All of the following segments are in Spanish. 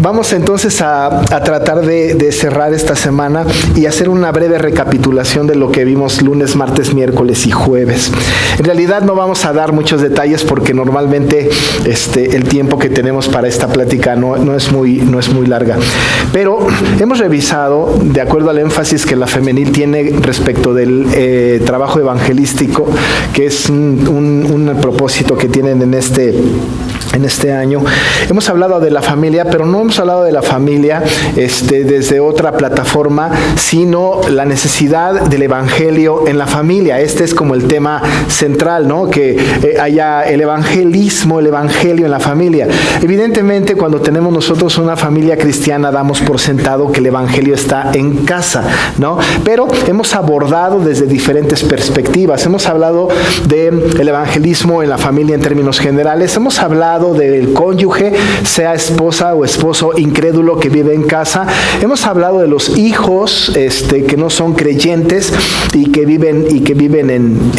Vamos entonces a tratar de cerrar esta semana y hacer una breve recapitulación de lo que vimos lunes, martes, miércoles y jueves. En realidad no vamos a dar muchos detalles porque normalmente el tiempo que tenemos para esta plática no es muy larga. Pero hemos revisado, de acuerdo al énfasis que la femenil tiene respecto del trabajo evangelístico, que es un propósito que tienen en este año. Hemos hablado de la familia, pero no hemos hablado de la familia desde otra plataforma, sino la necesidad del evangelio en la familia. Este es como el tema central, ¿no? Que haya el evangelismo, el evangelio en la familia. Evidentemente, cuando tenemos nosotros una familia cristiana, damos por sentado que el evangelio está en casa, ¿no? Pero hemos abordado desde diferentes perspectivas. Hemos hablado del evangelismo en la familia en términos generales. Hemos hablado del cónyuge, sea esposa o esposo incrédulo que vive en casa. Hemos hablado de los hijos que no son creyentes y que viven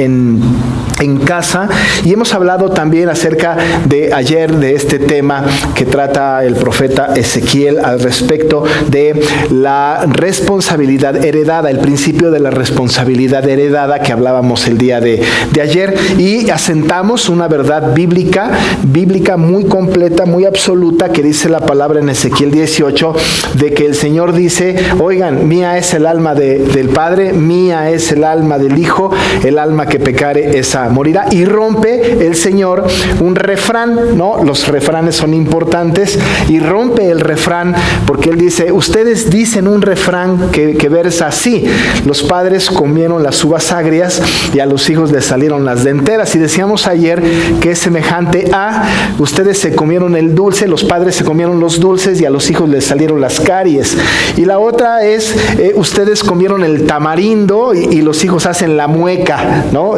en casa, y hemos hablado también acerca de ayer de este tema que trata el profeta Ezequiel al respecto de la responsabilidad heredada, el principio de la responsabilidad heredada que hablábamos el día de ayer, y asentamos una verdad bíblica muy completa, muy absoluta, que dice la palabra en Ezequiel 18, de que el Señor dice: oigan, mía es el alma del Padre, mía es el alma del Hijo, el alma que pecare esa morirá. Y rompe el Señor un refrán, ¿no? Los refranes son importantes, y rompe el refrán porque Él dice: ustedes dicen un refrán que versa así: los padres comieron las uvas agrias y a los hijos les salieron las denteras. Y decíamos ayer que es semejante a: ustedes se comieron el dulce, los padres se comieron los dulces y a los hijos les salieron las caries. Y la otra es: ustedes comieron el tamarindo y los hijos hacen la mueca, ¿no?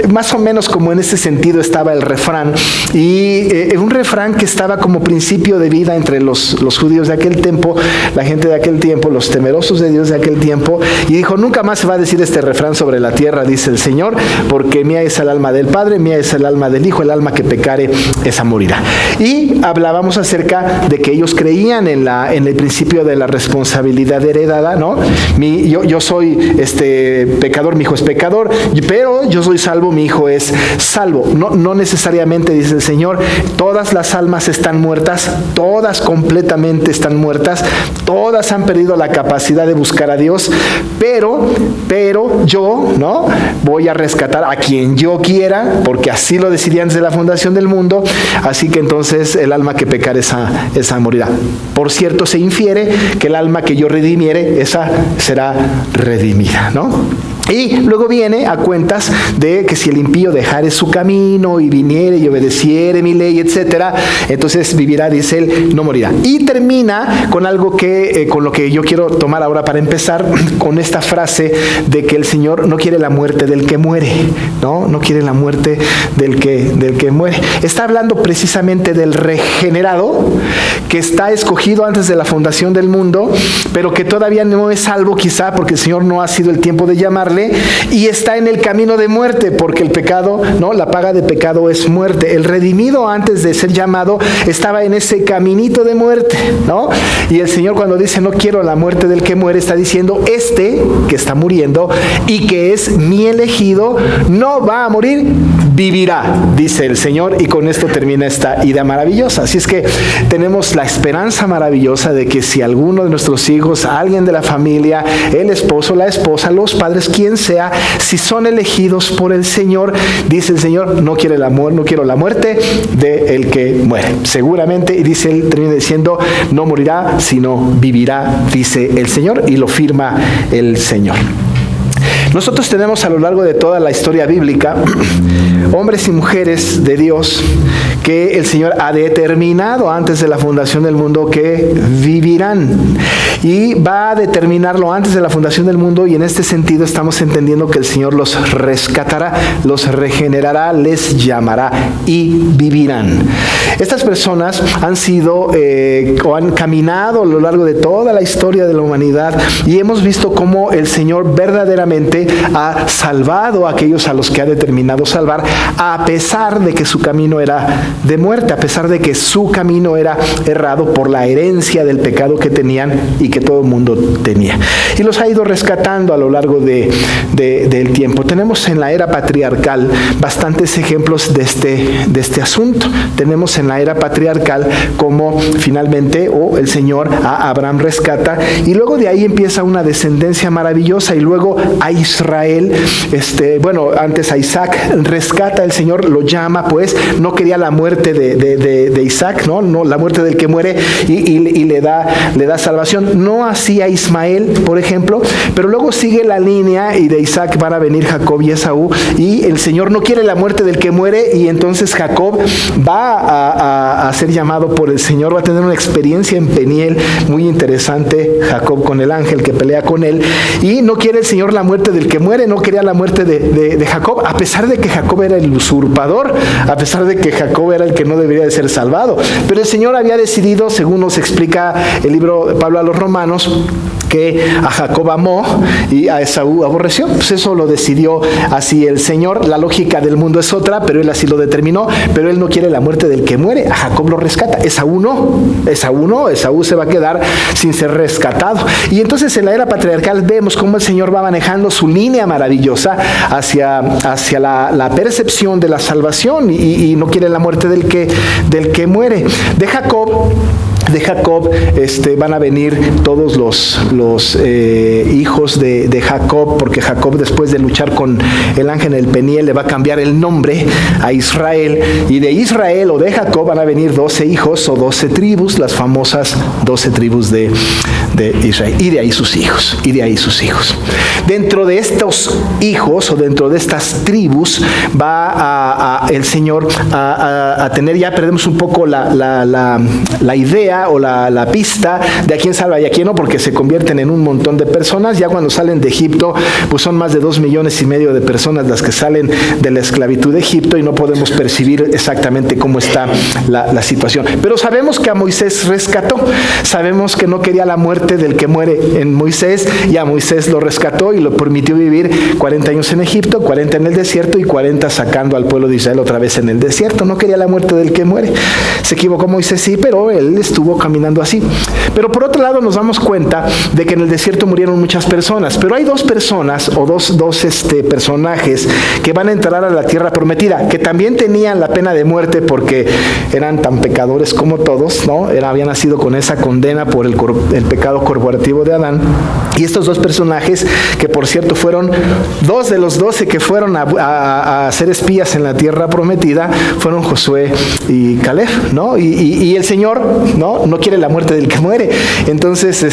Más o menos como en ese sentido estaba el refrán, y un refrán que estaba como principio de vida entre los judíos de aquel tiempo, la gente de aquel tiempo, los temerosos de Dios de aquel tiempo, y dijo: nunca más se va a decir este refrán sobre la tierra, dice el Señor, porque mía es el alma del Padre, mía es el alma del Hijo, el alma que pecare esa morirá. Y hablábamos acerca de que ellos creían en el principio de la responsabilidad heredada, ¿no? Yo soy pecador, mi hijo es pecador, pero yo soy salvo, mi hijo es salvo. No necesariamente, dice el Señor, todas las almas están muertas, todas completamente están muertas, todas han perdido la capacidad de buscar a Dios, pero yo, ¿no?, voy a rescatar a quien yo quiera, porque así lo decidí antes de la fundación del mundo. Así que entonces el alma que pecare esa morirá. Por cierto, se infiere que el alma que yo redimiere, esa será redimida, ¿no? Y luego viene a cuentas de que si el impío dejare su camino y viniere y obedeciere mi ley, etcétera, entonces vivirá, dice él, no morirá. Y termina con algo con lo que yo quiero tomar ahora para empezar, con esta frase de que el Señor no quiere la muerte del que muere, no quiere la muerte del que muere. Está hablando precisamente del regenerado, que está escogido antes de la fundación del mundo, pero que todavía no es salvo, quizá porque el Señor no ha sido el tiempo de llamarle, y está en el camino de muerte, porque el pecado, ¿no?, la paga de pecado es muerte. El redimido, antes de ser llamado, estaba en ese caminito de muerte, ¿no? Y el Señor, cuando dice no quiero la muerte del que muere, está diciendo: que está muriendo y que es mi elegido, no va a morir, vivirá, dice el Señor. Y con esto termina esta idea maravillosa. Así es que tenemos la esperanza maravillosa de que si alguno de nuestros hijos, alguien de la familia, el esposo, la esposa, los padres, quien sea, si son elegidos por el Señor, dice el Señor, no quiero la muerte del que muere. Seguramente, y dice él, termina diciendo, no morirá, sino vivirá, dice el Señor, y lo firma el Señor. Nosotros tenemos a lo largo de toda la historia bíblica hombres y mujeres de Dios que el Señor ha determinado antes de la fundación del mundo que vivirán, y va a determinarlo antes de la fundación del mundo, y en este sentido estamos entendiendo que el Señor los rescatará, los regenerará, les llamará y vivirán. Estas personas han sido o han caminado a lo largo de toda la historia de la humanidad, y hemos visto cómo el Señor verdaderamente ha salvado a aquellos a los que ha determinado salvar, a pesar de que su camino era de muerte, a pesar de que su camino era errado por la herencia del pecado que tenían y que todo el mundo tenía. Y los ha ido rescatando a lo largo del tiempo. Tenemos en la era patriarcal bastantes ejemplos de este asunto. Tenemos en la era patriarcal como finalmente el Señor a Abraham rescata, y luego de ahí empieza una descendencia maravillosa, y luego a Israel, antes a Isaac rescata el Señor, lo llama, pues no quería la muerte de Isaac, no la muerte del que muere, y le da salvación. No así a Ismael, por ejemplo, pero luego sigue la línea, y de Isaac van a venir Jacob y Esaú, y el Señor no quiere la muerte del que muere, y entonces Jacob va a ser llamado por el Señor, va a tener una experiencia en Peniel muy interesante, Jacob con el ángel que pelea con él, y no quiere el Señor la muerte del que muere, no quería la muerte de Jacob, a pesar de que Jacob era el usurpador, a pesar de que Jacob era el que no debería de ser salvado. Pero el Señor había decidido, según nos explica el libro de Pablo a los Romanos, que a Jacob amó y a Esaú aborreció. Pues eso lo decidió así el Señor. La lógica del mundo es otra, pero él así lo determinó. Pero él no quiere la muerte del que muere. A Jacob lo rescata. Esaú no. Esaú se va a quedar sin ser rescatado. Y entonces en la era patriarcal vemos cómo el Señor va manejando su línea maravillosa hacia la percepción de la salvación, y no quiere la muerte del que muere. De Jacob van a venir todos los hijos de Jacob, porque Jacob, después de luchar con el ángel en el Peniel, le va a cambiar el nombre a Israel, y de Israel o de Jacob van a venir 12 hijos o 12 tribus, las famosas 12 tribus de Israel, y de ahí sus hijos. Dentro de estos hijos o dentro de estas tribus va el Señor a tener, ya perdemos un poco la idea o la pista de a quién salva y a quién no, porque se convierten en un montón de personas. Ya cuando salen de Egipto, pues son más de 2,5 millones de personas las que salen de la esclavitud de Egipto, y no podemos percibir exactamente cómo está la situación. Pero sabemos que a Moisés rescató, sabemos que no quería la muerte del que muere en Moisés, y a Moisés lo rescató y lo permitió vivir 40 años en Egipto, 40 en el desierto y 40 sacando al pueblo de Israel otra vez en el desierto. No quería la muerte del que muere. Se equivocó Moisés, sí, pero él estuvo caminando así. Pero por otro lado nos damos cuenta de que en el desierto murieron muchas personas, pero hay dos personas o dos personajes que van a entrar a la tierra prometida, que también tenían la pena de muerte porque eran tan pecadores como todos, ¿no? Habían nacido con esa condena por el pecado corporativo de Adán. Y estos dos personajes, que por cierto fueron 2 de los 12 que fueron a ser espías en la tierra prometida, fueron Josué y Caleb, ¿no? Y el Señor, no quiere la muerte del que muere. Entonces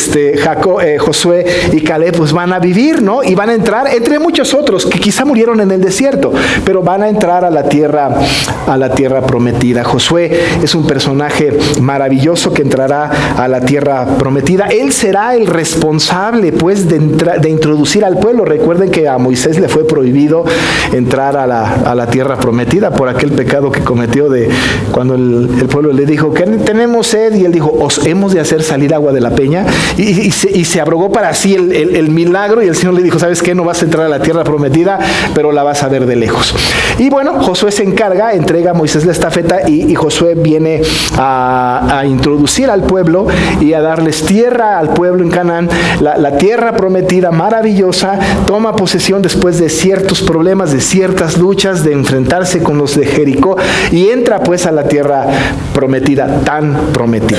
Josué y Caleb pues van a vivir, ¿no? Y van a entrar entre muchos otros que quizá murieron en el desierto, pero van a entrar a la tierra prometida. Josué es un personaje maravilloso que entrará a la tierra prometida. Él será el responsable pues de introducir al pueblo. Recuerden que a Moisés le fue prohibido entrar a la tierra prometida por aquel pecado que cometió de cuando el pueblo le dijo que tenemos sed, y él dijo, os hemos de hacer salir agua de la peña, y se abrogó para sí el milagro, y el Señor le dijo, ¿sabes qué? No vas a entrar a la tierra prometida, pero la vas a ver de lejos. Y bueno, Josué se encarga, entrega a Moisés la estafeta, y Josué viene a introducir al pueblo y a darles tierra al pueblo en Canaán, la tierra prometida maravillosa. Toma posesión después de ciertos problemas, de ciertas luchas, de enfrentarse con los de Jericó, y entra pues a la tierra prometida, tan prometida.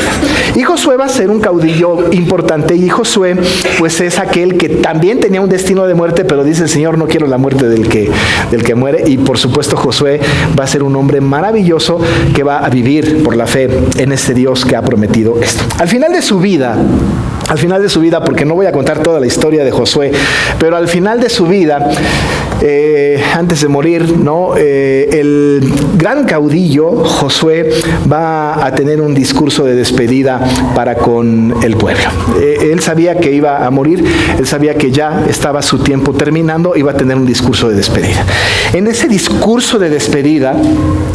Y Josué va a ser un caudillo importante, y Josué pues es aquel que también tenía un destino de muerte, pero dice el Señor, no quiero la muerte del que muere. Y por supuesto Josué va a ser un hombre maravilloso que va a vivir por la fe en este Dios que ha prometido esto. Al final de su vida, porque no voy a contar toda la historia de Josué, pero al final de su vida, antes de morir, ¿no? El gran caudillo Josué va a tener un discurso de despedida para con el pueblo. Él sabía que iba a morir, él sabía que ya estaba su tiempo terminando, iba a tener un discurso de despedida. En ese discurso de despedida,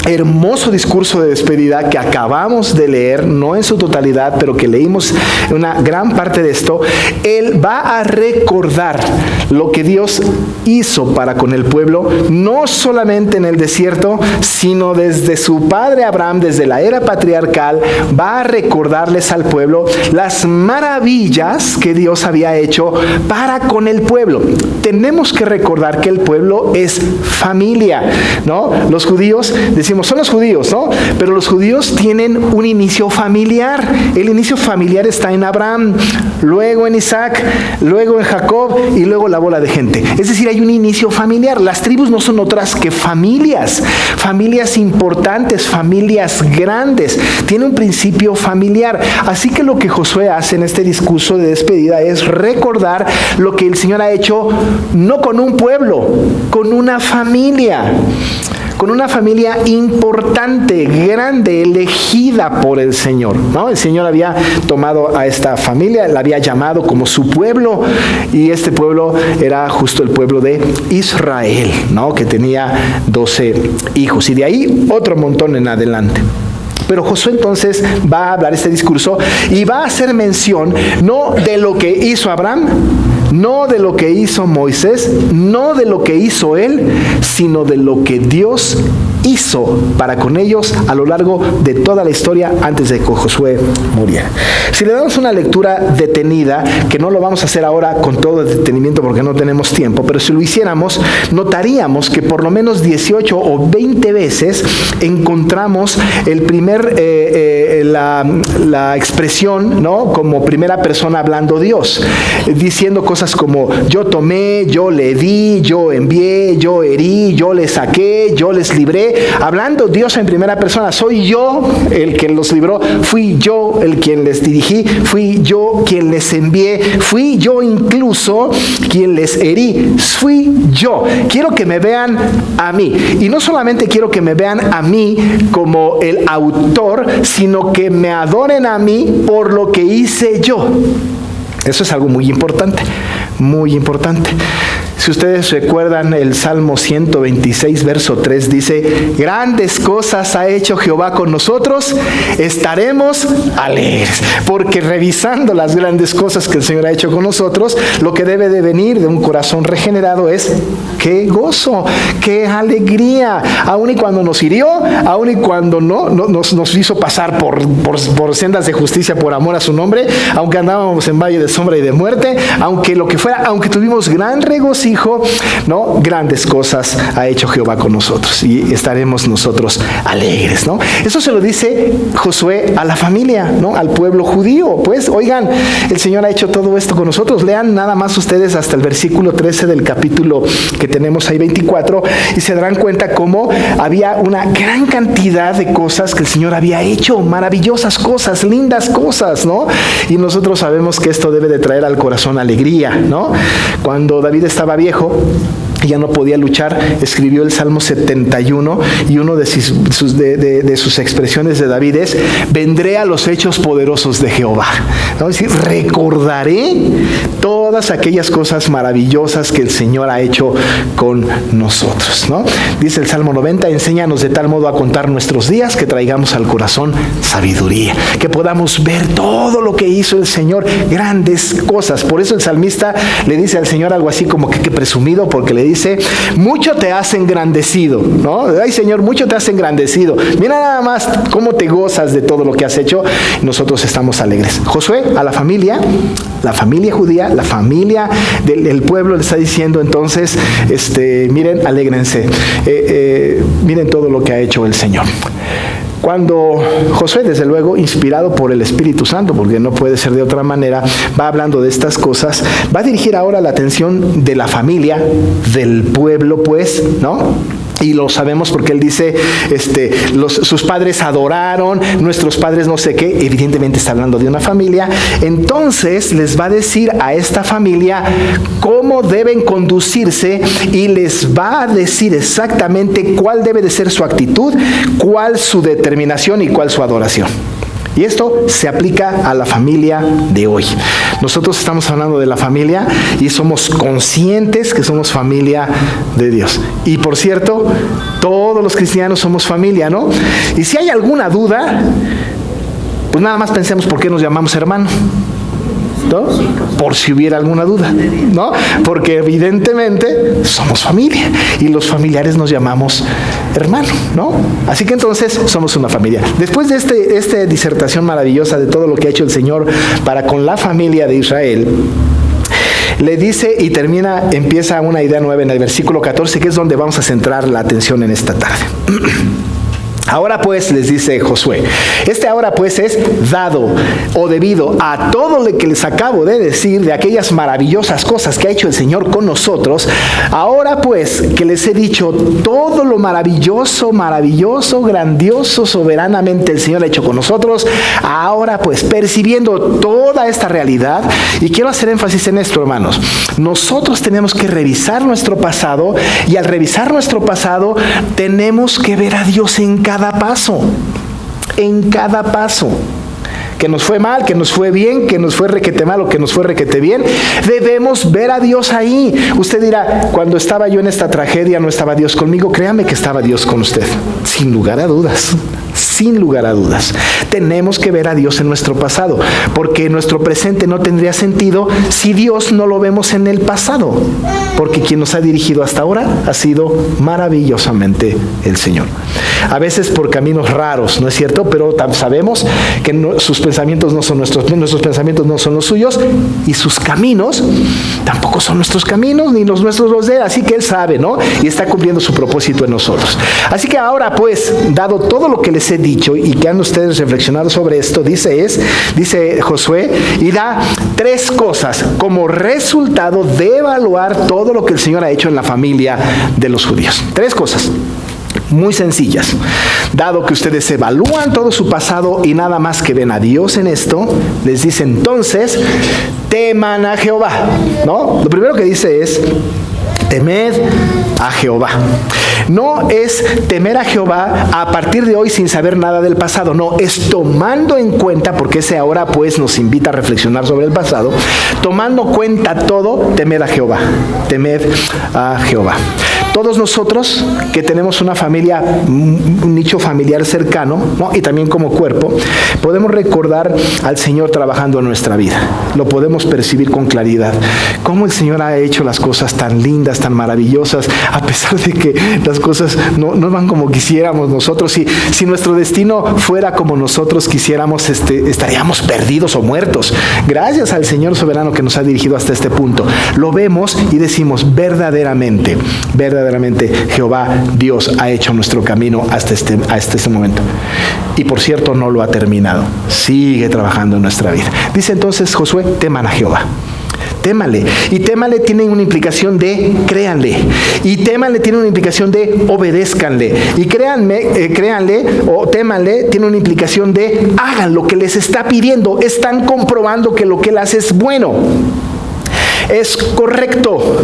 hermoso discurso de despedida que acabamos de leer, no en su totalidad, pero que leímos una gran aparte de esto, él va a recordar lo que Dios hizo para con el pueblo, no solamente en el desierto, sino desde su padre Abraham, desde la era patriarcal, va a recordarles al pueblo las maravillas que Dios había hecho para con el pueblo. Tenemos que recordar que el pueblo es familia, ¿no? Los judíos, decimos, son los judíos, ¿no? Pero los judíos tienen un inicio familiar. El inicio familiar está en Abraham, luego en Isaac, luego en Jacob y luego la bola de gente. Es decir, hay un inicio familiar. Las tribus no son otras que familias, familias importantes, familias grandes. Tiene un principio familiar. Así que lo que Josué hace en este discurso de despedida es recordar lo que el Señor ha hecho, no con un pueblo, con una familia. Con una familia importante, grande, elegida por el Señor, ¿no? El Señor había tomado a esta familia, la había llamado como su pueblo, y este pueblo era justo el pueblo de Israel, ¿no? Que tenía 12 hijos, y de ahí otro montón en adelante. Pero Josué entonces va a hablar este discurso y va a hacer mención no de lo que hizo Abraham, no de lo que hizo Moisés, no de lo que hizo él, sino de lo que Dios hizo para con ellos a lo largo de toda la historia antes de que Josué muriera. Si le damos una lectura detenida, que no lo vamos a hacer ahora con todo el detenimiento porque no tenemos tiempo, pero si lo hiciéramos, notaríamos que por lo menos 18 o 20 veces encontramos el primer, la expresión, ¿no? Como primera persona hablando Dios, diciendo cosas como yo tomé, yo le di, yo envié, yo herí, yo les saqué, yo les libré. Hablando Dios en primera persona, soy yo el que los libró, fui yo el quien les dirigí, fui yo quien les envié, fui yo incluso quien les herí, fui yo. Quiero que me vean a mí, y no solamente quiero que me vean a mí como el autor, sino que me adoren a mí por lo que hice yo. Eso es algo muy importante, muy importante. Si ustedes recuerdan el Salmo 126, verso 3, dice, grandes cosas ha hecho Jehová con nosotros, estaremos alegres. Porque revisando las grandes cosas que el Señor ha hecho con nosotros, lo que debe de venir de un corazón regenerado es, qué gozo, qué alegría. Aun y cuando nos hirió, aun y cuando nos hizo pasar por sendas de justicia por amor a su nombre, aunque andábamos en valle de sombra y de muerte, aunque lo que fuera, aunque tuvimos gran regocijo, ¿no? Grandes cosas ha hecho Jehová con nosotros y estaremos nosotros alegres, ¿no? Eso se lo dice Josué a la familia, ¿no? Al pueblo judío. Pues, oigan, el Señor ha hecho todo esto con nosotros. Lean nada más ustedes hasta el versículo 13 del capítulo que tenemos ahí 24 y se darán cuenta cómo había una gran cantidad de cosas que el Señor había hecho, maravillosas cosas, lindas cosas, ¿no? Y nosotros sabemos que esto debe de traer al corazón alegría, ¿no? Cuando David estaba viejo y ya no podía luchar, escribió el Salmo 71 y uno de sus expresiones de David es, vendré a los hechos poderosos de Jehová, ¿no? Es decir, recordaré todas aquellas cosas maravillosas que el Señor ha hecho con nosotros, ¿no? Dice el Salmo 90, enséñanos de tal modo a contar nuestros días que traigamos al corazón sabiduría, que podamos ver todo lo que hizo el Señor, grandes cosas. Por eso el salmista le dice al Señor algo así como que presumido, porque le dice, mucho te has engrandecido, ¿no? Ay, Señor, mucho te has engrandecido. Mira nada más cómo te gozas de todo lo que has hecho. Nosotros estamos alegres. Josué a la familia judía, la familia del pueblo le está diciendo entonces, miren, alégrense, miren todo lo que ha hecho el Señor. Cuando Josué, desde luego, inspirado por el Espíritu Santo, porque no puede ser de otra manera, va hablando de estas cosas, va a dirigir ahora la atención de la familia, del pueblo, pues, ¿no? Y lo sabemos porque él dice, sus padres adoraron, nuestros padres no sé qué, evidentemente está hablando de una familia. Entonces les va a decir a esta familia cómo deben conducirse y les va a decir exactamente cuál debe de ser su actitud, cuál su determinación y cuál su adoración. Y esto se aplica a la familia de hoy. Nosotros estamos hablando de la familia y somos conscientes que somos familia de Dios. Y por cierto, todos los cristianos somos familia, ¿no? Y si hay alguna duda, pues nada más pensemos por qué nos llamamos hermano. ¿no? Por si hubiera alguna duda, ¿no? Porque evidentemente somos familia y los familiares nos llamamos hermano, ¿no? Así que entonces somos una familia. Después de esta disertación maravillosa de todo lo que ha hecho el Señor para con la familia de Israel, le dice y empieza una idea nueva en el versículo 14, que es donde vamos a centrar la atención en esta tarde. Ahora pues, les dice Josué, ahora pues es dado o debido a todo lo que les acabo de decir, de aquellas maravillosas cosas que ha hecho el Señor con nosotros. Ahora pues que les he dicho todo lo maravilloso, grandioso, soberanamente el Señor ha hecho con nosotros. Ahora pues, percibiendo toda esta realidad, y quiero hacer énfasis en esto, hermanos, nosotros tenemos que revisar nuestro pasado, y al revisar nuestro pasado tenemos que ver a Dios en cada paso, que nos fue mal, que nos fue bien, que nos fue requete mal o que nos fue requete bien, debemos ver a Dios ahí. Usted dirá, cuando estaba yo en esta tragedia, ¿no estaba Dios conmigo? Créame que estaba Dios con usted, sin lugar a dudas. Tenemos que ver a Dios en nuestro pasado, porque nuestro presente no tendría sentido si Dios no lo vemos en el pasado, porque quien nos ha dirigido hasta ahora ha sido maravillosamente el Señor. A veces por caminos raros, ¿no es cierto? Pero sabemos que sus pensamientos no son nuestros pensamientos no son los suyos, y sus caminos tampoco son nuestros caminos, ni los nuestros los de Él, así que Él sabe, ¿no? Y está cumpliendo su propósito en nosotros. Así que ahora pues, dado todo lo que les he dicho y que han ustedes reflexionado sobre esto, dice Josué, y da 3 cosas como resultado de evaluar todo lo que el Señor ha hecho en la familia de los judíos. 3 cosas muy sencillas. Dado que ustedes evalúan todo su pasado y nada más que ven a Dios en esto, les dice entonces, teman a Jehová, ¿no? Lo primero que dice es, temed a Jehová. No es temer a Jehová a partir de hoy sin saber nada del pasado, no, es tomando en cuenta, porque ese ahora pues nos invita a reflexionar sobre el pasado, tomando cuenta todo, temed a Jehová, temed a Jehová. Todos nosotros que tenemos una familia, un nicho familiar cercano, ¿no? Y también como cuerpo, podemos recordar al Señor trabajando en nuestra vida. Lo podemos percibir con claridad. Cómo el Señor ha hecho las cosas tan lindas, tan maravillosas, a pesar de que las cosas no van como quisiéramos nosotros. Si nuestro destino fuera como nosotros quisiéramos, estaríamos perdidos o muertos. Gracias al Señor soberano que nos ha dirigido hasta este punto. Lo vemos y decimos, verdaderamente Jehová Dios ha hecho nuestro camino hasta este momento. Y por cierto, no lo ha terminado. Sigue trabajando en nuestra vida. Dice entonces Josué, teman a Jehová. Témale. Y témale tiene una implicación de créanle. Y témale tiene una implicación de obedézcanle. Y créanle o témanle tiene una implicación de hagan lo que les está pidiendo. Están comprobando que lo que él hace es bueno. Es correcto.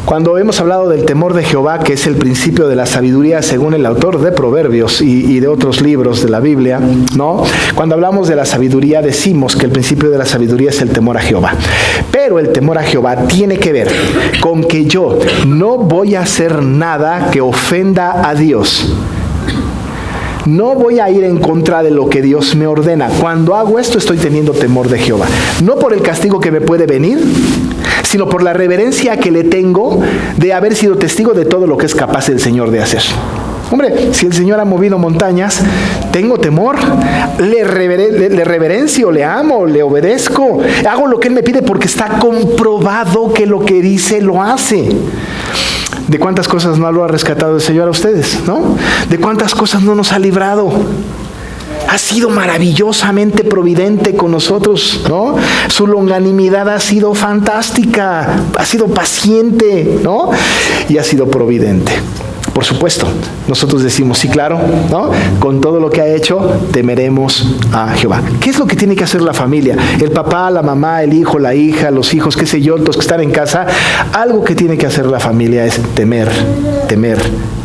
Cuando hemos hablado del temor de Jehová, que es el principio de la sabiduría según el autor de Proverbios y de otros libros de la Biblia, ¿no? Cuando hablamos de la sabiduría decimos que el principio de la sabiduría es el temor a Jehová. Pero el temor a Jehová tiene que ver con que yo no voy a hacer nada que ofenda a Dios. No voy a ir en contra de lo que Dios me ordena. Cuando hago esto estoy teniendo temor de Jehová. No por el castigo que me puede venir, sino por la reverencia que le tengo de haber sido testigo de todo lo que es capaz el Señor de hacer. Hombre, si el Señor ha movido montañas, tengo temor, le reverencio, le amo, le obedezco, hago lo que Él me pide porque está comprobado que lo que dice lo hace. ¿De cuántas cosas no lo ha rescatado el Señor a ustedes, no? ¿De cuántas cosas no nos ha librado? Ha sido maravillosamente providente con nosotros, ¿no? Su longanimidad ha sido fantástica, ha sido paciente, ¿no? Y ha sido providente. Por supuesto, nosotros decimos, sí, claro, ¿no? Con todo lo que ha hecho, temeremos a Jehová. ¿Qué es lo que tiene que hacer la familia? El papá, la mamá, el hijo, la hija, los hijos, qué sé yo, los que están en casa. Algo que tiene que hacer la familia es temer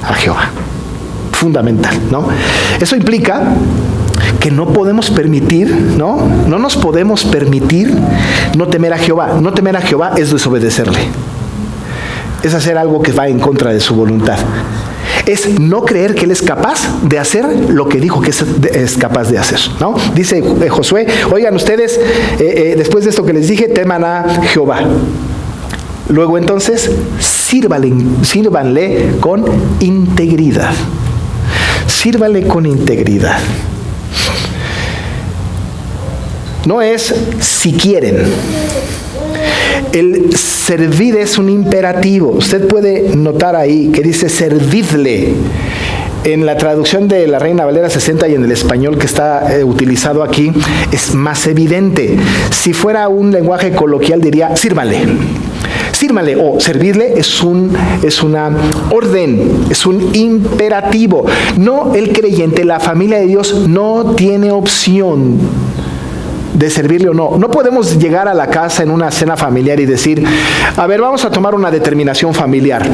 a Jehová. Fundamental, ¿no? Eso implica que no podemos permitir, ¿no? No nos podemos permitir no temer a Jehová. No temer a Jehová es desobedecerle. Es hacer algo que va en contra de su voluntad. es no creer que Él es capaz de hacer lo que dijo que es capaz de hacer, ¿no? Dice Josué, oigan ustedes, después de esto que les dije, teman a Jehová. Luego entonces, sírvanle con integridad. Sírvanle con integridad. No es si quieren. El servir es un imperativo. Usted puede notar ahí que dice servidle. En la traducción de la Reina Valera 60 y en el español que está utilizado aquí es más evidente. Si fuera un lenguaje coloquial diría sírvanle. Sírvanle o servirle es una orden, es un imperativo. No, el creyente, la familia de Dios no tiene opción de servirle o no. No podemos llegar a la casa en una cena familiar y decir, a ver, vamos a tomar una determinación familiar.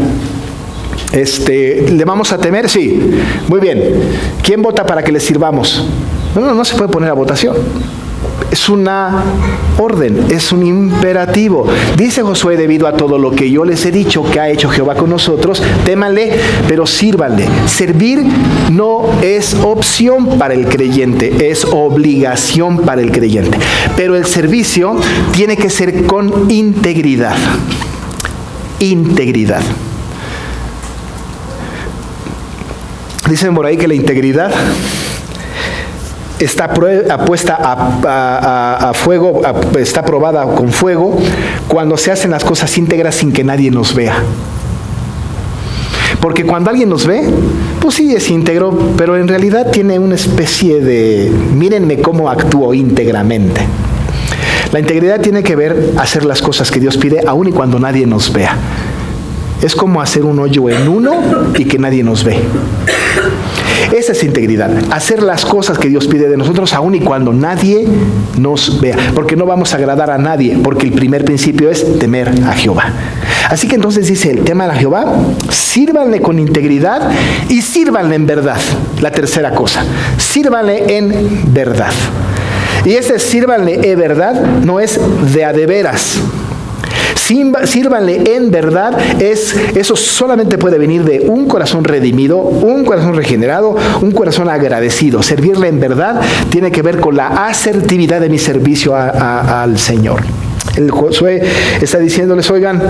¿Le vamos a temer? Sí. Muy bien. ¿Quién vota para que le sirvamos? No se puede poner a votación. Es una orden, es un imperativo. Dice Josué, debido a todo lo que yo les he dicho que ha hecho Jehová con nosotros, témanle, pero sírvanle. Servir no es opción para el creyente, es obligación para el creyente. Pero el servicio tiene que ser con integridad. Integridad. Dicen por ahí que la integridad está puesta a fuego, está probada con fuego cuando se hacen las cosas íntegras sin que nadie nos vea. Porque cuando alguien nos ve, pues sí es íntegro, pero en realidad tiene una especie de, mírenme cómo actúo íntegramente. La integridad tiene que ver hacer las cosas que Dios pide aun y cuando nadie nos vea. Es como hacer un hoyo en uno y que nadie nos ve. Esa es integridad, hacer las cosas que Dios pide de nosotros aun y cuando nadie nos vea, porque no vamos a agradar a nadie, porque el primer principio es temer a Jehová. Así que entonces dice el tema a Jehová, sírvanle con integridad y sírvanle en verdad. La tercera cosa, sírvanle en verdad. Y ese sírvanle en verdad no es de a de veras. Sírvanle en verdad, eso solamente puede venir de un corazón redimido, un corazón regenerado, un corazón agradecido. Servirle en verdad tiene que ver con la asertividad de mi servicio al Señor. El Josué está diciéndoles, oigan,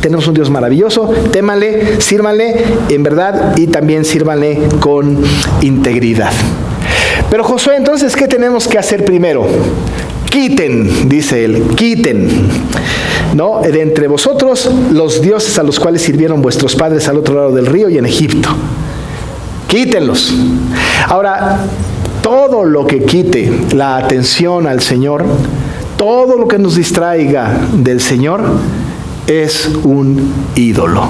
tenemos un Dios maravilloso, témanle, sírvanle en verdad y también sírvanle con integridad. Pero Josué, entonces, ¿qué tenemos que hacer primero? Quiten, dice él, quiten, ¿no? De entre vosotros los dioses a los cuales sirvieron vuestros padres al otro lado del río y en Egipto. Quítenlos. Ahora, todo lo que quite la atención al Señor, todo lo que nos distraiga del Señor, es un ídolo.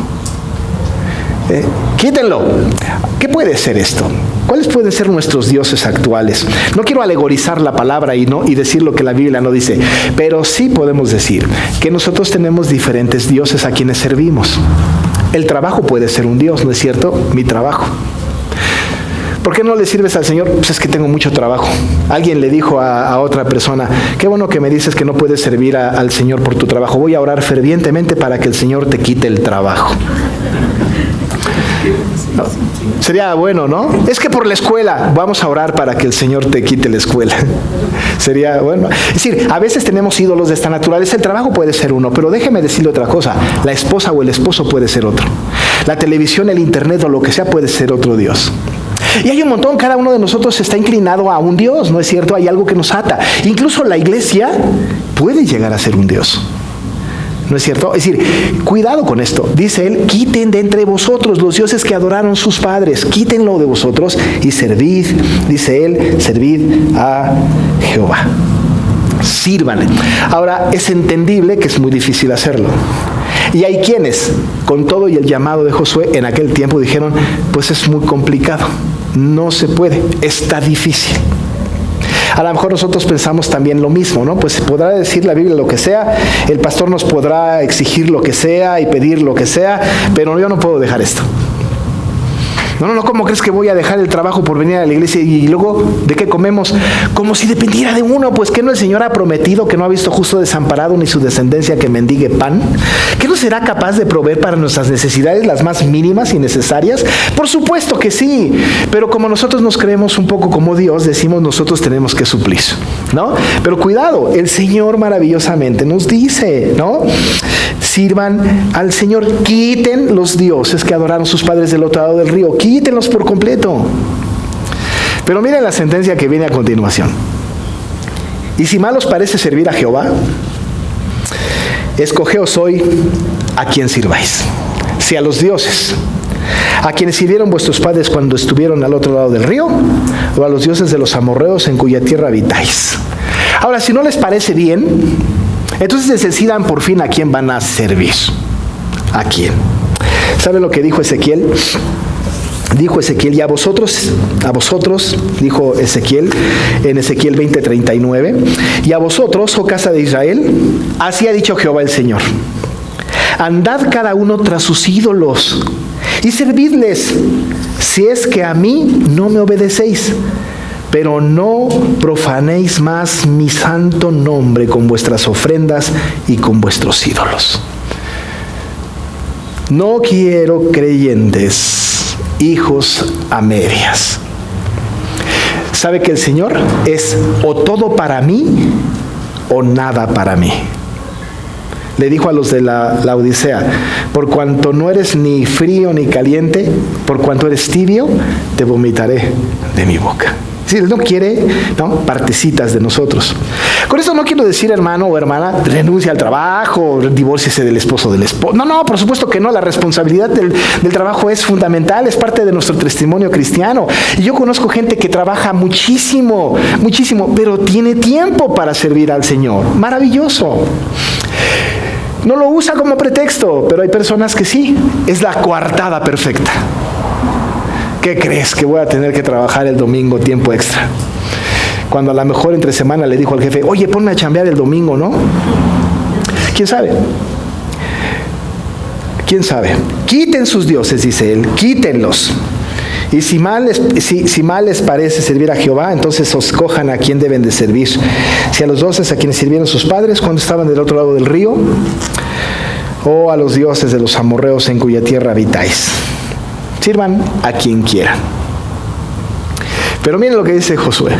Quítenlo. ¿Qué puede ser esto? ¿Cuáles pueden ser nuestros dioses actuales? No quiero alegorizar la palabra y decir lo que la Biblia no dice, pero sí podemos decir que nosotros tenemos diferentes dioses a quienes servimos. El trabajo puede ser un dios, ¿no es cierto? Mi trabajo. ¿Por qué no le sirves al Señor? Pues es que tengo mucho trabajo. Alguien le dijo a otra persona, qué bueno que me dices que no puedes servir al Señor por tu trabajo. Voy a orar fervientemente para que el Señor te quite el trabajo. No, sería bueno, ¿no? Es que por la escuela, vamos a orar para que el Señor te quite la escuela. Sería bueno. Es decir, a veces tenemos ídolos de esta naturaleza. El trabajo puede ser uno, pero déjeme decirle otra cosa. La esposa o el esposo puede ser otro. La televisión, el internet o lo que sea puede ser otro Dios. Y hay un montón, cada uno de nosotros está inclinado a un Dios, ¿no es cierto? Hay algo que nos ata. Incluso la iglesia puede llegar a ser un Dios. ¿No es cierto? Es decir, cuidado con esto. Dice él, quiten de entre vosotros los dioses que adoraron sus padres. Quítenlo de vosotros y servid, dice él, servid a Jehová. Sírvanle. Ahora, es entendible que es muy difícil hacerlo. Y hay quienes, con todo y el llamado de Josué, en aquel tiempo dijeron, pues es muy complicado. No se puede. Está difícil. A lo mejor nosotros pensamos también lo mismo, ¿no? Pues podrá decir la Biblia lo que sea, el pastor nos podrá exigir lo que sea y pedir lo que sea, pero yo no puedo dejar esto. No, ¿cómo crees que voy a dejar el trabajo por venir a la iglesia y luego de qué comemos? Como si dependiera de uno, pues ¿qué no el Señor ha prometido que no ha visto justo desamparado ni su descendencia que mendigue pan? ¿Qué no será capaz de proveer para nuestras necesidades las más mínimas y necesarias? Por supuesto que sí, pero como nosotros nos creemos un poco como Dios, decimos nosotros tenemos que suplir, ¿no? Pero cuidado, el Señor maravillosamente nos dice, ¿no? Sirvan al Señor, quiten los dioses que adoraron sus padres del otro lado del río, quítenlos por completo. Pero miren la sentencia que viene a continuación. Y si mal os parece servir a Jehová, escogeos hoy a quien sirváis, si a los dioses a quienes sirvieron vuestros padres cuando estuvieron al otro lado del río, o a los dioses de los amorreos en cuya tierra habitáis. Ahora, si no les parece bien, entonces decidan por fin a quién van a servir. ¿A quién? ¿Sabe lo que dijo Ezequiel? Dijo Ezequiel, y a vosotros, dijo Ezequiel, en Ezequiel 20:39, y a vosotros, oh casa de Israel, así ha dicho Jehová el Señor, andad cada uno tras sus ídolos, y servidles, si es que a mí no me obedecéis, pero no profanéis más mi santo nombre con vuestras ofrendas y con vuestros ídolos. No quiero creyentes, hijos a medias. ¿Sabe que el Señor es o todo para mí o nada para mí? Le dijo a los de la Odisea, por cuanto no eres ni frío ni caliente, por cuanto eres tibio, te vomitaré de mi boca. Si Él no quiere, ¿no?, partecitas de nosotros. Con eso no quiero decir, hermano o hermana, renuncia al trabajo, divórciese del esposo del esposo. No, por supuesto que no. La responsabilidad del trabajo es fundamental, es parte de nuestro testimonio cristiano. Y yo conozco gente que trabaja muchísimo, pero tiene tiempo para servir al Señor. Maravilloso. No lo usa como pretexto, pero hay personas que sí. Es la coartada perfecta. ¿Qué crees? Que voy a tener que trabajar el domingo tiempo extra. Cuando a lo mejor entre semana le dijo al jefe, oye, ponme a chambear el domingo, ¿no? ¿Quién sabe? ¿Quién sabe? Quiten sus dioses, dice él, quítenlos. Y si mal les parece servir a Jehová, entonces escojan a quién deben de servir. Si a los dioses a quienes sirvieron sus padres cuando estaban del otro lado del río, o a los dioses de los amorreos en cuya tierra habitáis. Sirvan a quien quieran. Pero miren lo que dice Josué.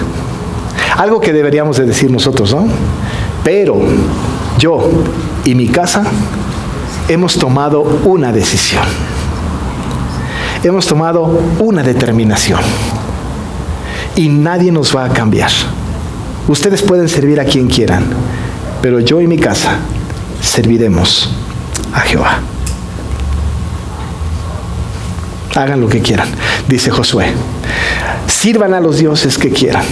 Algo que deberíamos de decir nosotros, ¿no? Pero yo y mi casa hemos tomado una decisión. Hemos tomado una determinación. Y nadie nos va a cambiar. Ustedes pueden servir a quien quieran, pero yo y mi casa serviremos a Jehová. Hagan lo que quieran, dice Josué. Sirvan a los dioses que quieran,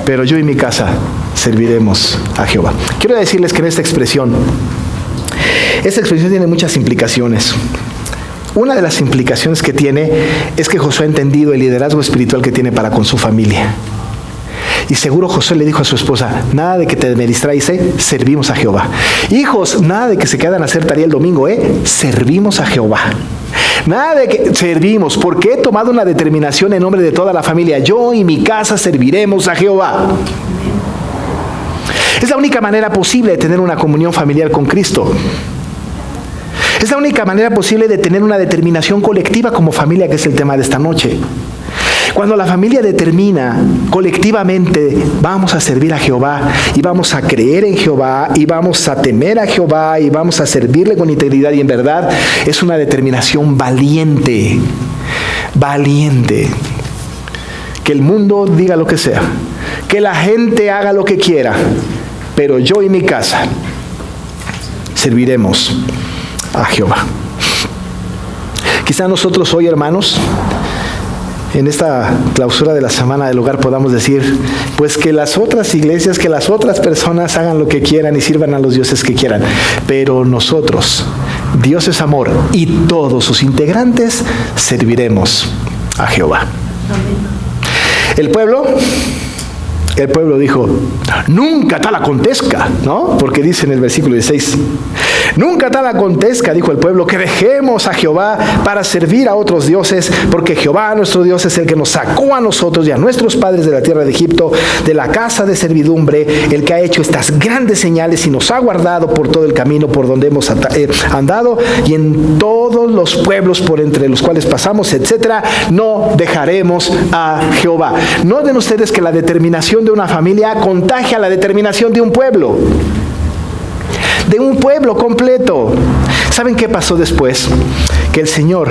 pero yo y mi casa serviremos a Jehová. Quiero decirles que en esta expresión tiene muchas implicaciones. Una de las implicaciones que tiene es que Josué ha entendido el liderazgo espiritual que tiene para con su familia. Y seguro Josué le dijo a su esposa, nada de que te me distraes, servimos a Jehová. Hijos, nada de que se quedan a hacer tarea el domingo, servimos a Jehová. Nada de que servimos, porque he tomado una determinación en nombre de toda la familia. Yo y mi casa serviremos a Jehová. Es la única manera posible de tener una comunión familiar con Cristo. Es la única manera posible de tener una determinación colectiva como familia, que es el tema de esta noche. Cuando la familia determina colectivamente, vamos a servir a Jehová, y vamos a creer en Jehová, y vamos a temer a Jehová, y vamos a servirle con integridad y en verdad, es una determinación valiente. Valiente. Que el mundo diga lo que sea, que la gente haga lo que quiera, pero yo y mi casa serviremos a Jehová. Quizá nosotros hoy, hermanos, en esta clausura de la Semana del Hogar podamos decir, pues que las otras iglesias, que las otras personas hagan lo que quieran y sirvan a los dioses que quieran, pero nosotros, Dios es amor, y todos sus integrantes serviremos a Jehová. El pueblo dijo, nunca tal acontezca, ¿no? Porque dice en el versículo 16, Nunca tal acontezca, dijo el pueblo, que dejemos a Jehová para servir a otros dioses, porque Jehová nuestro Dios es el que nos sacó a nosotros y a nuestros padres de la tierra de Egipto, de la casa de servidumbre, el que ha hecho estas grandes señales y nos ha guardado por todo el camino por donde hemos andado y en todos los pueblos por entre los cuales pasamos, etcétera. No dejaremos a Jehová. Noten ustedes que la determinación de una familia contagia la determinación de un pueblo. De un pueblo completo. ¿Saben qué pasó después? Que el Señor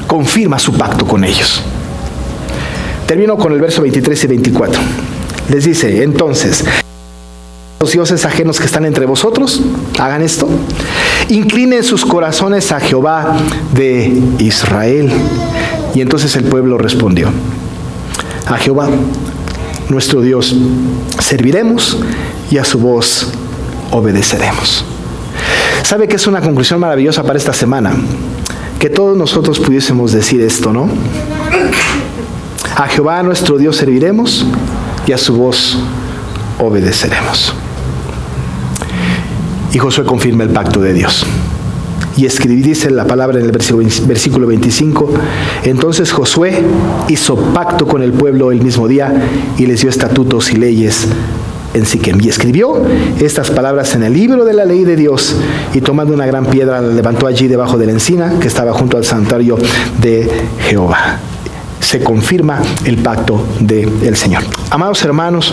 confirma su pacto con ellos. Termino con el verso 23 y 24. Les dice, entonces, los dioses ajenos que están entre vosotros, hagan esto. Inclinen sus corazones a Jehová de Israel. Y entonces el pueblo respondió, a Jehová, nuestro Dios, serviremos y a su voz obedeceremos. ¿Sabe que es una conclusión maravillosa para esta semana? Que todos nosotros pudiésemos decir esto, ¿no? A Jehová nuestro Dios serviremos y a su voz obedeceremos. Y Josué confirma el pacto de Dios. Y dice la palabra en el versículo 25, entonces Josué hizo pacto con el pueblo el mismo día y les dio estatutos y leyes en Siquem. Y escribió estas palabras en el libro de la ley de Dios, y tomando una gran piedra la levantó allí debajo de la encina que estaba junto al santuario de Jehová. Se confirma el pacto del Señor. Amados hermanos,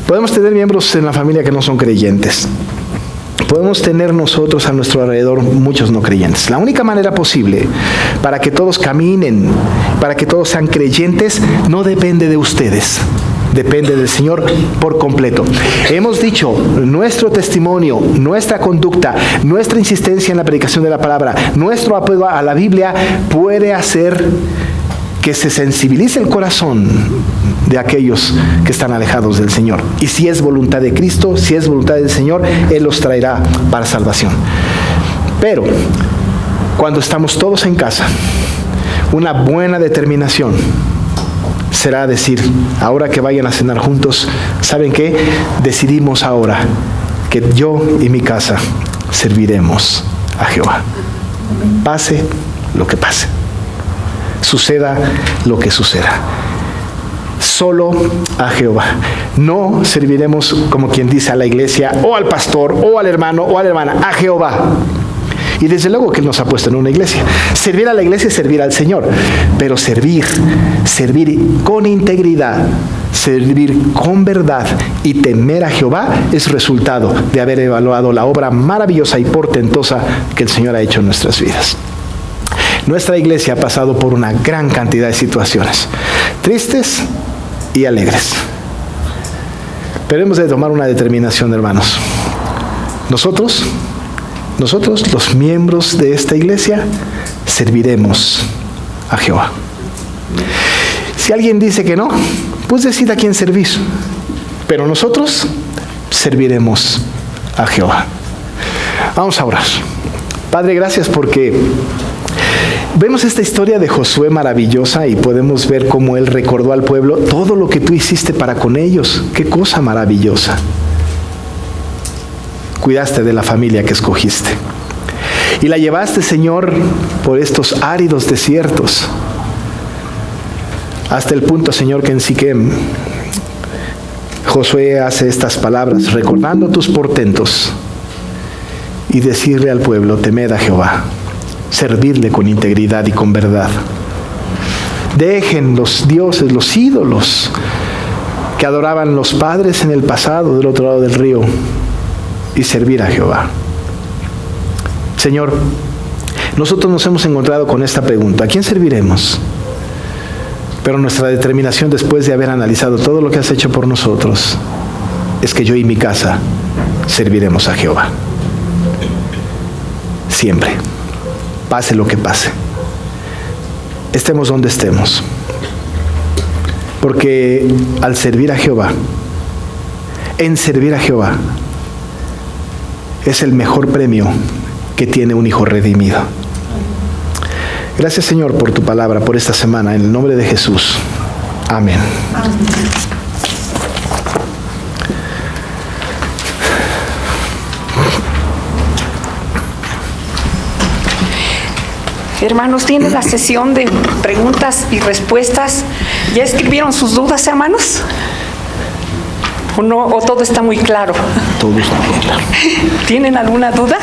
podemos tener miembros en la familia que no son creyentes. Podemos tener nosotros a nuestro alrededor muchos no creyentes. La única manera posible para que todos caminen, para que todos sean creyentes, no depende de ustedes. Depende del Señor por completo. Hemos dicho, nuestro testimonio, nuestra conducta, nuestra insistencia en la predicación de la palabra, nuestro apego a la Biblia puede hacer que se sensibilice el corazón de aquellos que están alejados del Señor. Y si es voluntad de Cristo, si es voluntad del Señor, Él los traerá para salvación. Pero cuando estamos todos en casa, una buena determinación será decir, ahora que vayan a cenar juntos, ¿saben qué? Decidimos ahora que yo y mi casa serviremos a Jehová. Pase lo que pase. Suceda lo que suceda. Solo a Jehová. No serviremos, como quien dice, a la iglesia, o al pastor, o al hermano, o a la hermana, a Jehová. Y desde luego que Él nos ha puesto en una iglesia. Servir a la iglesia es servir al Señor. Pero servir con integridad, servir con verdad y temer a Jehová es resultado de haber evaluado la obra maravillosa y portentosa que el Señor ha hecho en nuestras vidas. Nuestra iglesia ha pasado por una gran cantidad de situaciones, tristes y alegres. Pero hemos de tomar una determinación, hermanos. Nosotros, los miembros de esta iglesia, serviremos a Jehová. Si alguien dice que no, pues decida a quién servir. Pero nosotros serviremos a Jehová. Vamos a orar. Padre, gracias porque vemos esta historia de Josué maravillosa y podemos ver cómo él recordó al pueblo todo lo que tú hiciste para con ellos. Qué cosa maravillosa. Cuidaste de la familia que escogiste y la llevaste, Señor, por estos áridos desiertos hasta el punto, Señor, que en Siquem Josué hace estas palabras recordando tus portentos y decirle al pueblo, temed a Jehová, servirle con integridad y con verdad. Dejen los dioses, los ídolos que adoraban los padres en el pasado del otro lado del río y servir a Jehová. Señor, nosotros nos hemos encontrado con esta pregunta, ¿a quién serviremos? Pero nuestra determinación después de haber analizado todo lo que has hecho por nosotros es que yo y mi casa serviremos a Jehová. Siempre, pase lo que pase, estemos donde estemos, porque al servir a Jehová, en servir a Jehová, es el mejor premio que tiene un hijo redimido. Gracias, Señor, por tu palabra, por esta semana, en el nombre de Jesús. Amén. Amén. Hermanos, tienen la sesión de preguntas y respuestas. ¿Ya escribieron sus dudas, hermanos? ¿O no? ¿O todo está muy claro? Todo está muy claro. ¿Tienen alguna duda?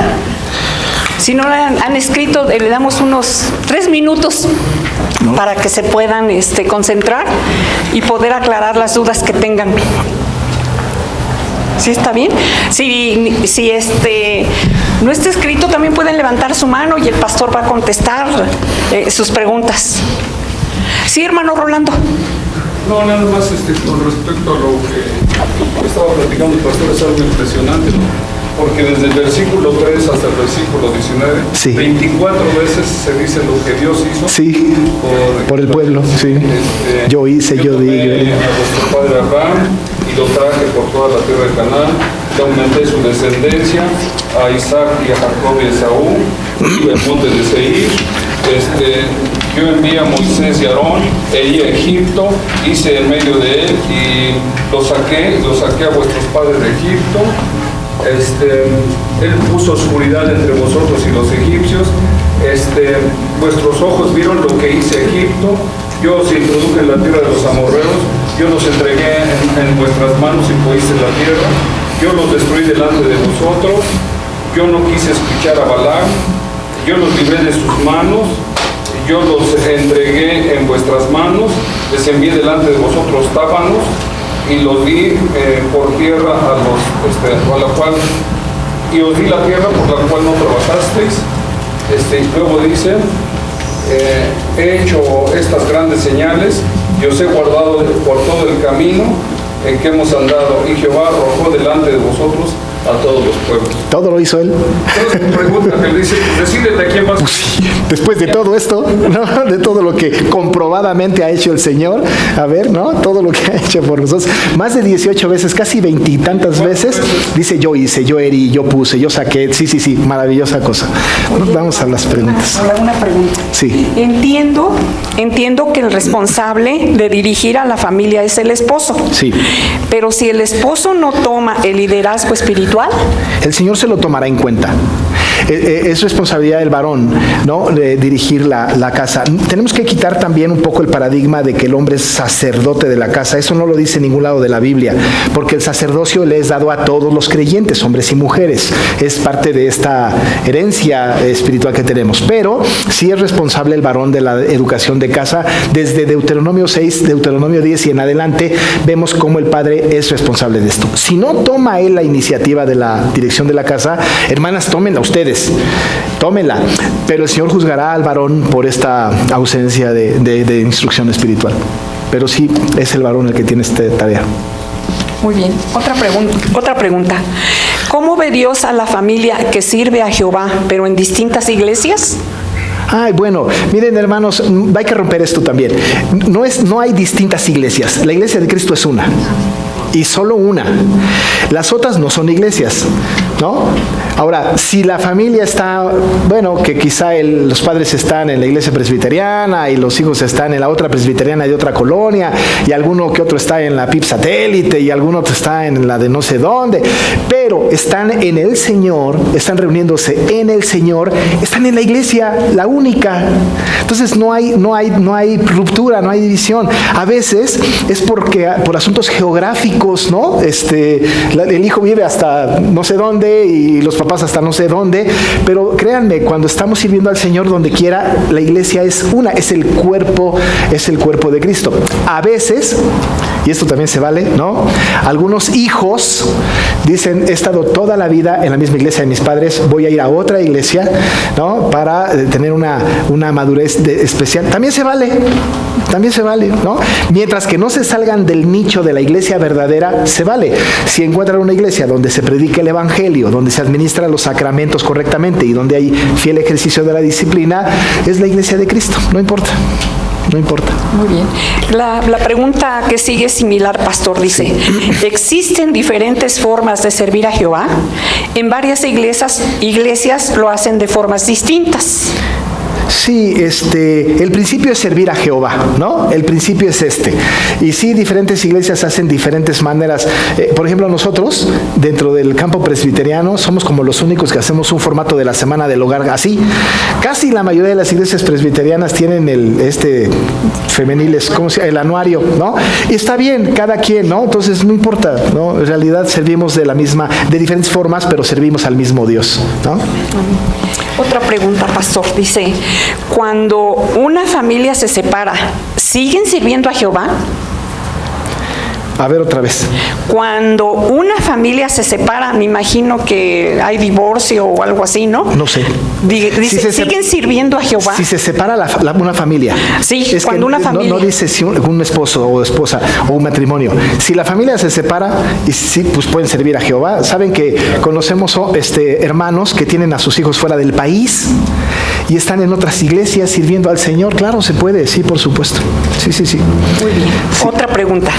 Si no la han escrito, le damos unos 3 minutos para que se puedan concentrar y poder aclarar las dudas que tengan. ¿Sí está bien? Si no está escrito, también pueden levantar su mano y el pastor va a contestar sus preguntas. Sí, hermano Rolando. No, nada más con respecto a lo que estaba platicando el pastor, es algo impresionante, ¿no? Porque desde el versículo 3 hasta el versículo 19, sí, 24 veces se dice lo que Dios hizo, sí, por el pueblo. Sí. Yo hice, yo di. A vuestro padre Abraham y lo traje por toda la tierra de Canaán, le aumenté su descendencia, a Isaac y a Jacob y a Esaú, y el monte de Seir. Yo envié a Moisés y a Aarón, e iba a Egipto, hice en medio de él y los saqué a vuestros padres de Egipto. Él puso oscuridad entre vosotros y los egipcios. Vuestros ojos vieron lo que hice a Egipto. Yo os introduje en la tierra de los amorreos. Yo los entregué en vuestras manos y fuiste la tierra. Yo los destruí delante de vosotros. Yo no quise escuchar a Balac. Yo los libré de sus manos. Yo los entregué en vuestras manos. Les envié delante de vosotros tábanos y los di por tierra a la cual, y os di la tierra por la cual no trabajasteis. Y luego dice, he hecho estas grandes señales y os he guardado por todo el camino en que hemos andado, y Jehová arrojó delante de vosotros a todos los pueblos. Todo lo hizo él. Entonces me pregunta, que le dice, decídete a quién vas. Pues sí, después de todo esto, ¿no? De todo lo que comprobadamente ha hecho el Señor, a ver, ¿no? Todo lo que ha hecho por nosotros, más de 18 veces, casi 20 y tantas veces, dice yo hice, yo herí, yo puse, yo saqué, sí, maravillosa cosa. Vamos a las preguntas. Una pregunta. Sí. Entiendo que el responsable de dirigir a la familia es el esposo. Sí. Pero si el esposo no toma el liderazgo espiritual, el Señor se lo tomará en cuenta. Es responsabilidad del varón, ¿no? De dirigir la casa. Tenemos que quitar también un poco el paradigma de que el hombre es sacerdote de la casa. Eso no lo dice en ningún lado de la Biblia, porque el sacerdocio le es dado a todos los creyentes, hombres y mujeres. Es parte de esta herencia espiritual que tenemos. Pero sí es responsable el varón de la educación de casa. Desde Deuteronomio 6, Deuteronomio 10 y en adelante, vemos cómo el padre es responsable de esto. Si no toma él la iniciativa de la dirección de la casa, hermanas, tómenla ustedes. Tómela, pero el Señor juzgará al varón por esta ausencia de instrucción espiritual. Pero sí, es el varón el que tiene esta tarea. Muy bien, otra pregunta. ¿Cómo ve Dios a la familia que sirve a Jehová, pero en distintas iglesias? Ay, bueno, miren hermanos, hay que romper esto también. No hay distintas iglesias, la iglesia de Cristo es una. Y solo una. Las otras no son iglesias, ¿no? Ahora, si la familia está, bueno, que quizá los padres están en la iglesia presbiteriana y los hijos están en la otra presbiteriana de otra colonia, y alguno que otro está en la PIB satélite y alguno otro está en la de no sé dónde, pero están en el Señor, están reuniéndose en el Señor, están en la iglesia, la única. Entonces no hay ruptura, no hay división. A veces es porque por asuntos geográficos, ¿no? El hijo vive hasta no sé dónde y los papás hasta no sé dónde, pero créanme, cuando estamos sirviendo al Señor donde quiera, la iglesia es una, es el cuerpo de Cristo. A veces, y esto también se vale, ¿no? Algunos hijos dicen, he estado toda la vida en la misma iglesia de mis padres, voy a ir a otra iglesia, ¿no? Para tener una madurez especial. También se vale, ¿no? Mientras que no se salgan del nicho de la iglesia verdadera, se vale. Si encuentran una iglesia donde se predica el evangelio, donde se administran los sacramentos correctamente y donde hay fiel ejercicio de la disciplina, es la iglesia de Cristo, no importa. Muy bien. La pregunta que sigue es similar, pastor, dice, ¿existen diferentes formas de servir a Jehová? En varias iglesias lo hacen de formas distintas. Sí, el principio es servir a Jehová, ¿no? El principio es este. Y sí, diferentes iglesias hacen diferentes maneras. Por ejemplo, nosotros, dentro del campo presbiteriano, somos como los únicos que hacemos un formato de la semana del hogar así. Casi la mayoría de las iglesias presbiterianas tienen femeniles, ¿cómo se llama? El anuario, ¿no? Y está bien, cada quien, ¿no? Entonces no importa, ¿no? En realidad servimos de diferentes formas, pero servimos al mismo Dios, ¿no? Otra pregunta, pastor, dice, cuando una familia se separa, ¿siguen sirviendo a Jehová? A ver otra vez. Cuando una familia se separa, me imagino que hay divorcio o algo así, ¿no? No sé. Dice, ¿siguen sirviendo a Jehová? Si se separa una familia. Sí, es cuando una familia. No dice si un esposo o esposa o un matrimonio. Si la familia se separa, y sí, pues pueden servir a Jehová. Saben que conocemos hermanos que tienen a sus hijos fuera del país y están en otras iglesias sirviendo al Señor. Claro, se puede, sí, por supuesto. Sí. Muy bien. Sí. Otra pregunta.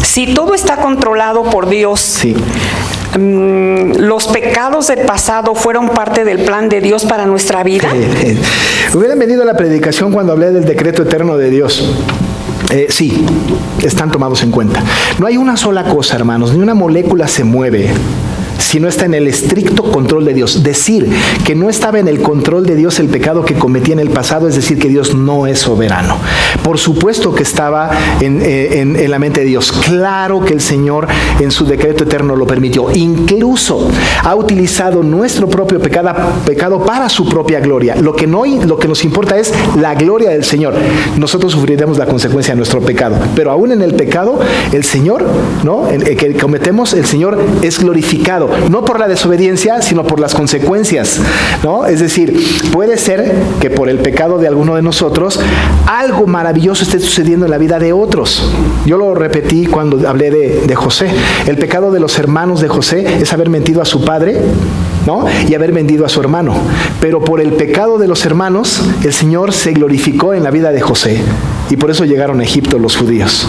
Si todo está controlado por Dios, sí, ¿los pecados del pasado fueron parte del plan de Dios para nuestra vida? Hubieran venido a la predicación cuando hablé del decreto eterno de Dios. Sí, están tomados en cuenta. No hay una sola cosa, hermanos, ni una molécula se mueve si no está en el estricto control de Dios. Decir que no estaba en el control de Dios el pecado que cometí en el pasado es decir que Dios no es soberano. Por supuesto que estaba en la mente de Dios. Claro que el Señor en su decreto eterno lo permitió. Incluso ha utilizado nuestro propio pecado para su propia gloria. Lo que nos importa es la gloria del Señor. Nosotros sufriremos la consecuencia de nuestro pecado. Pero aún en el pecado, el Señor, ¿no? El que cometemos, el Señor es glorificado. No por la desobediencia, sino por las consecuencias, ¿no? Es decir, puede ser que por el pecado de alguno de nosotros algo maravilloso esté sucediendo en la vida de otros. Yo lo repetí cuando hablé de José. El pecado de los hermanos de José es haber mentido a su padre, ¿no? Y haber vendido a su hermano. Pero por el pecado de los hermanos, el Señor se glorificó en la vida de José. Y por eso llegaron a Egipto los judíos.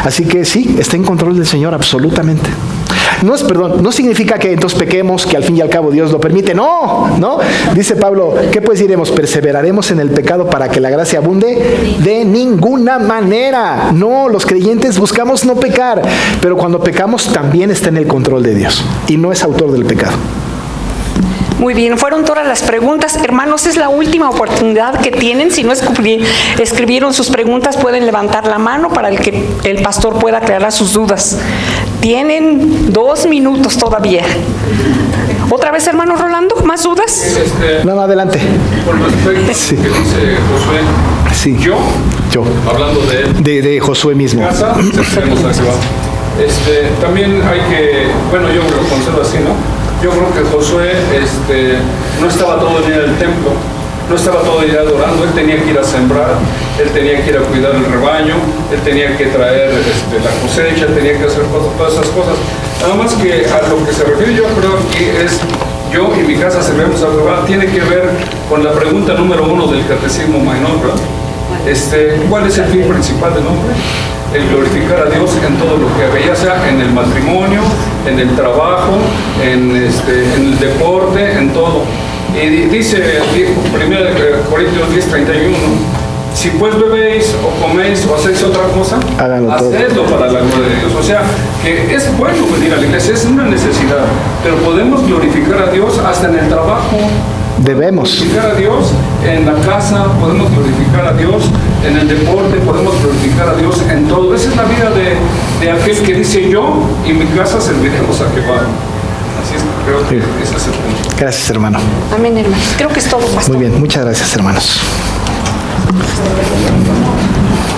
Así que sí, está en control del Señor absolutamente. No significa que entonces pequemos, que al fin y al cabo Dios lo permite. No. Dice Pablo, ¿qué pues diremos? ¿Perseveraremos en el pecado para que la gracia abunde? De ninguna manera. No, los creyentes buscamos no pecar, pero cuando pecamos también está en el control de Dios y no es autor del pecado. Muy bien, fueron todas las preguntas. Hermanos, es la última oportunidad que tienen. Si no escribieron sus preguntas, pueden levantar la mano para que el pastor pueda aclarar sus dudas. Tienen 2 minutos todavía. ¿Otra vez, hermano Rolando? ¿Más dudas? No, adelante. Con respecto Sí. a lo que dice Josué, Sí. yo, hablando de él, De Josué mismo. casa, sabemos a qué va. También hay que, bueno, yo lo considero así, ¿no? Yo creo que Josué no estaba todo el día en el templo, no estaba todo el día adorando, él tenía que ir a sembrar, él tenía que ir a cuidar el rebaño, él tenía que traer la cosecha, él tenía que hacer todas esas cosas. Nada más que a lo que se refiere yo creo que es yo y mi casa servemos a Jehová, tiene que ver con la pregunta número 1 del Catecismo Menor, ¿verdad? ¿Cuál es el fin principal del hombre? El glorificar a Dios en todo lo que haga, ya sea en el matrimonio, en el trabajo, en el deporte, en todo. Y dice 1 Corintios 10:31, si pues bebéis o coméis o hacéis otra cosa, hacedlo para la gloria de Dios. O sea, que es bueno venir a la iglesia, es una necesidad, pero podemos glorificar a Dios hasta en el trabajo. Debemos glorificar a Dios en la casa, podemos glorificar a Dios en el deporte, podemos glorificar a Dios en todo. Esa es la vida de aquel que dice yo y mi casa serviremos a Jehová. Así es, creo que ese es el punto. Gracias, hermano. Amén, hermano. Creo que es todo, pastor. Muy bien, muchas gracias, hermanos.